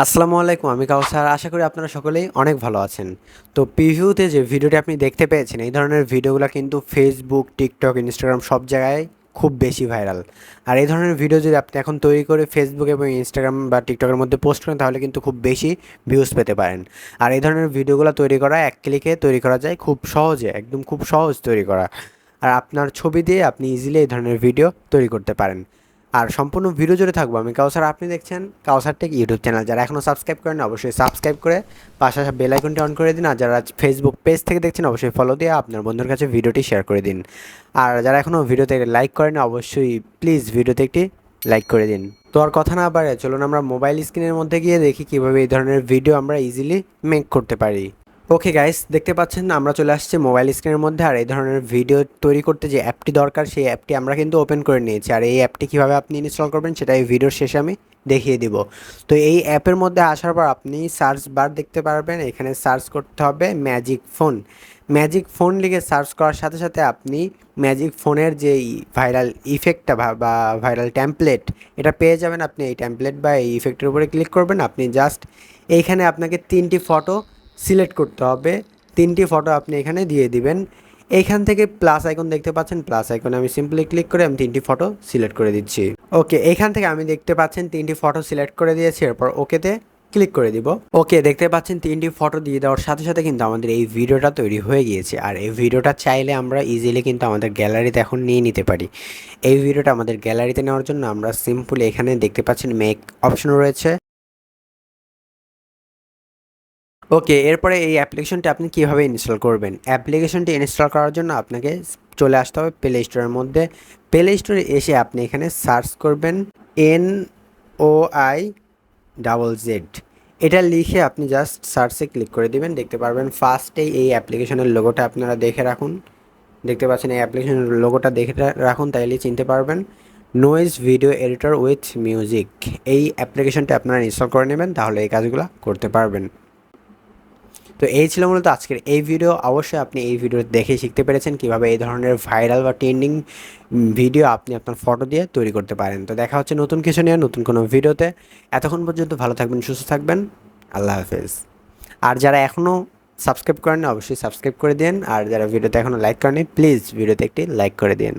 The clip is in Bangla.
আসসালামু আলাইকুম, আমি কাউসার। আশা করি আপনারা সকলেই অনেক ভালো আছেন। তো প্রিভিউতে যে ভিডিওটি আপনি দেখতে পেয়েছেন, এই ধরনের ভিডিওগুলো কিন্তু ফেসবুক, টিকটক, ইনস্টাগ্রাম সব জায়গায় খুব বেশি ভাইরাল। আর এই ধরনের ভিডিও যদি আপনি এখন তৈরি করে ফেসবুক এবং ইনস্টাগ্রাম বা টিকটকের মধ্যে পোস্ট করেন, তাহলে কিন্তু খুব বেশি ভিউজ পেতে পারেন। আর এই ধরনের ভিডিওগুলো তৈরি করা এক ক্লিকে তৈরি করা যায়, খুব সহজে, একদম খুব সহজ তৈরি করা। আর আপনার ছবি দিয়ে আপনি ইজিলি এই ধরনের ভিডিও তৈরি করতে পারেন। আর সম্পূর্ণ ভিডিও জুড়ে থাকবো আমি কাউসার। আপনি দেখছেন কাউসার টেক ইউটিউব চ্যানেল। যারা এখনও সাবস্ক্রাইব করেন অবশ্যই সাবস্ক্রাইব করে পাশে আসা বেল আইকনটি অন করে দিন। আর যারা ফেসবুক পেজ থেকে দেখছেন অবশ্যই ফলো দিয়ে আপনার বন্ধুর কাছে ভিডিওটি শেয়ার করে দিন। আর যারা এখনও ভিডিওতে লাইক করেন অবশ্যই প্লিজ ভিডিওতে একটি লাইক করে দিন। তো আর কথা না বাড়ে চলুন আমরা মোবাইল স্ক্রিনের মধ্যে গিয়ে দেখি কীভাবে এই ধরনের ভিডিও আমরা ইজিলি মেক করতে পারি। ওকে গাইস, দেখতে পাচ্ছেন আমরা চলে আসছি মোবাইল স্ক্রিনের মধ্যে। আর এই ধরনের ভিডিও তৈরি করতে যে অ্যাপটি দরকার, সেই অ্যাপটি আমরা কিন্তু ওপেন করে নিয়েছি। আর এই অ্যাপটি কীভাবে আপনি ইনস্টল করবেন সেটা এই ভিডিওর শেষে আমি দেখিয়ে দিব। তো এই অ্যাপের মধ্যে আসার পর আপনি সার্চ বার দেখতে পারবেন। এখানে সার্চ করতে হবে ম্যাজিক ফোন। ম্যাজিক ফোন লিখে সার্চ করার সাথে সাথে আপনি ম্যাজিক ফোনের যেই ভাইরাল ইফেক্টটা বা ভাইরাল ট্যাম্পলেট, এটা পেয়ে যাবেন। আপনি এই ট্যাম্পলেট বা এই ইফেক্টের উপরে ক্লিক করবেন। আপনি জাস্ট এইখানে আপনাকে 3টি ফটো সিলেক্ট করতে হবে। 3টি ফটো আপনি এখানে দিয়ে দিবেন। এইখান থেকে প্লাস আইকন দেখতে পাচ্ছেন, প্লাস আইকনে আমি সিম্পলি ক্লিক করে আমি 3টি ফটো সিলেক্ট করে দিচ্ছি। ওকে, এইখান থেকে আমি দেখতে পাচ্ছেন 3টি ফটো সিলেক্ট করে দিয়েছি। এরপর ওকেতে ক্লিক করে দিব। ওকে, দেখতে পাচ্ছেন 3টি ফটো দিয়ে দেওয়ার সাথে সাথে কিন্তু আমাদের এই ভিডিওটা তৈরি হয়ে গিয়েছে। আর এই ভিডিওটা চাইলে আমরা ইজিলি কিন্তু আমাদের গ্যালারিতে এখন নিয়ে নিতে পারি। এই ভিডিওটা আমাদের গ্যালারিতে নেওয়ার জন্য আমরা সিম্পলি এখানে দেখতে পাচ্ছেন মেক অপশন রয়েছে। ওকে, এরপরে এই অ্যাপ্লিকেশনটি আপনি কীভাবে ইনস্টল করবেন। অ্যাপ্লিকেশনটি ইনস্টল করার জন্য আপনাকে চলে আসতে হবে প্লে স্টোরের মধ্যে। প্লে স্টোরে এসে আপনি এখানে সার্চ করবেন NOI ZZ। এটা লিখে আপনি জাস্ট সার্চে ক্লিক করে দিবেন। দেখতে পারবেন ফার্স্টেই এই অ্যাপ্লিকেশনের লোগোটা আপনারা দেখে রাখুন। দেখতে পাচ্ছেন এই অ্যাপ্লিকেশনের লোগোটা দেখে রাখুন, তাইলে চিনতে পারবেন। Noise video editor with music, এই অ্যাপ্লিকেশনটা আপনারা ইনস্টল করে নেবেন, তাহলে এই কাজগুলো করতে পারবেন। তো এই ছিল মূলত আজকের এই ভিডিও। অবশ্যই আপনি এই ভিডিও দেখে শিখতে পেরেছেন কীভাবে এই ধরনের ভাইরাল বা ট্রেন্ডিং ভিডিও আপনি আপনার ফটো দিয়ে তৈরি করতে পারেন। তো দেখা হচ্ছে নতুন কিছু নিয়ে নতুন কোনো ভিডিওতে। এতক্ষণ পর্যন্ত ভালো থাকবেন, সুস্থ থাকবেন। আল্লাহ হাফেজ। আর যারা এখনও সাবস্ক্রাইব করেন অবশ্যই সাবস্ক্রাইব করে দিন। আর যারা ভিডিওতে এখনও লাইক করেনি প্লিজ ভিডিওতে একটি লাইক করে দিন।